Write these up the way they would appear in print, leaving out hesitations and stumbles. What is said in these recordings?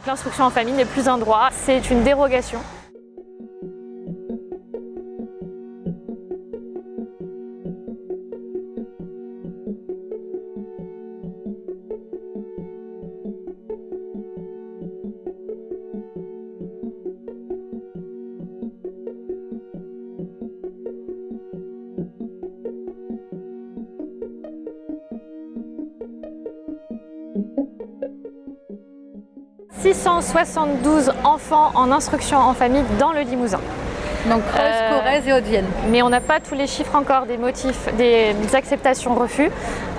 L'instruction en famille n'est plus un droit, c'est une dérogation. « 672 enfants en instruction en famille dans le Limousin. » Donc Creuse, Corrèze et Haute-Vienne. Mais on n'a pas tous les chiffres encore des motifs, des acceptations refus,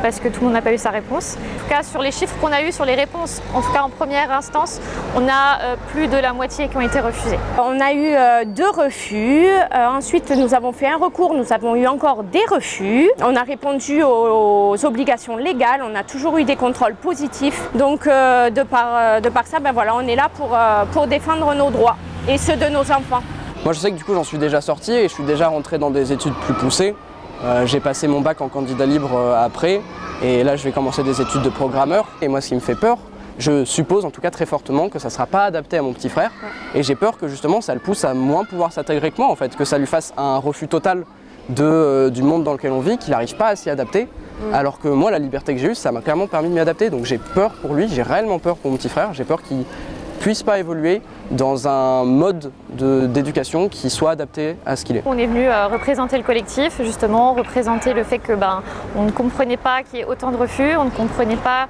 parce que tout le monde n'a pas eu sa réponse. En tout cas, sur les chiffres qu'on a eus, sur les réponses, en tout cas en première instance, on a plus de la moitié qui ont été refusées. On a eu 2 refus, ensuite nous avons fait un recours, nous avons eu encore des refus. On a répondu aux obligations légales, on a toujours eu des contrôles positifs. Donc de par ça, ben voilà, on est là pour défendre nos droits et ceux de nos enfants. Moi je sais que du coup j'en suis déjà sorti et je suis déjà rentré dans des études plus poussées. J'ai passé mon bac en candidat libre après et là je vais commencer des études de programmeur. Et moi ce qui me fait peur, je suppose en tout cas très fortement que ça ne sera pas adapté à mon petit frère. Et j'ai peur que justement ça le pousse à moins pouvoir s'intégrer que moi en fait, que ça lui fasse un refus total du monde dans lequel on vit, qu'il n'arrive pas à s'y adapter. Alors que moi la liberté que j'ai eue, ça m'a clairement permis de m'y adapter. Donc j'ai peur pour lui, j'ai réellement peur pour mon petit frère, j'ai peur qu'il puisse pas évoluer dans un mode d'éducation qui soit adapté à ce qu'il est. On est venu représenter le collectif, justement, représenter le fait que on ne comprenait pas qu'il y ait autant de refus, on ne comprenait pas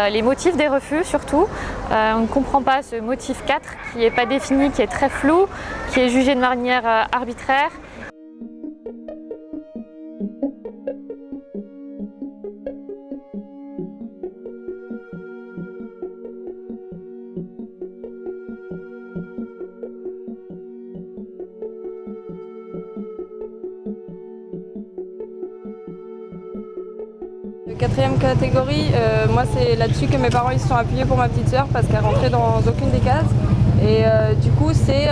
les motifs des refus surtout. On ne comprend pas ce motif 4 qui n'est pas défini, qui est très flou, qui est jugé de manière arbitraire. Quatrième catégorie, moi c'est là-dessus que mes parents ils se sont appuyés pour ma petite sœur parce qu'elle rentrait dans aucune des cases. Et du coup c'est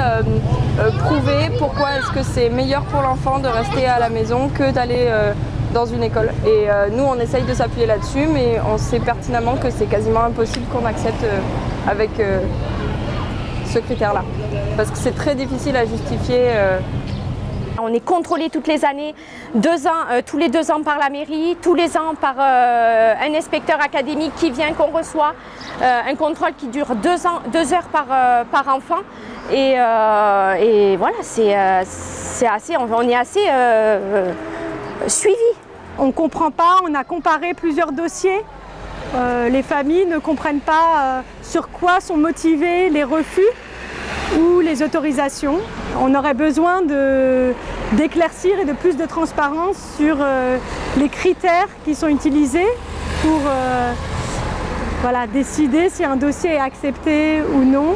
prouver pourquoi est-ce que c'est meilleur pour l'enfant de rester à la maison que d'aller dans une école. Et nous on essaye de s'appuyer là-dessus, mais on sait pertinemment que c'est quasiment impossible qu'on accepte avec ce critère-là. Parce que c'est très difficile à justifier. On est contrôlé toutes les années, tous les 2 ans par la mairie, tous les ans par un inspecteur académique qui vient, qu'on reçoit, un contrôle qui dure 2 heures par enfant. Et voilà, on est assez suivi. On ne comprend pas, on a comparé plusieurs dossiers. Les familles ne comprennent pas sur quoi sont motivés les refus ou les autorisations. On aurait besoin d'éclaircir et de plus de transparence sur les critères qui sont utilisés pour décider si un dossier est accepté ou non.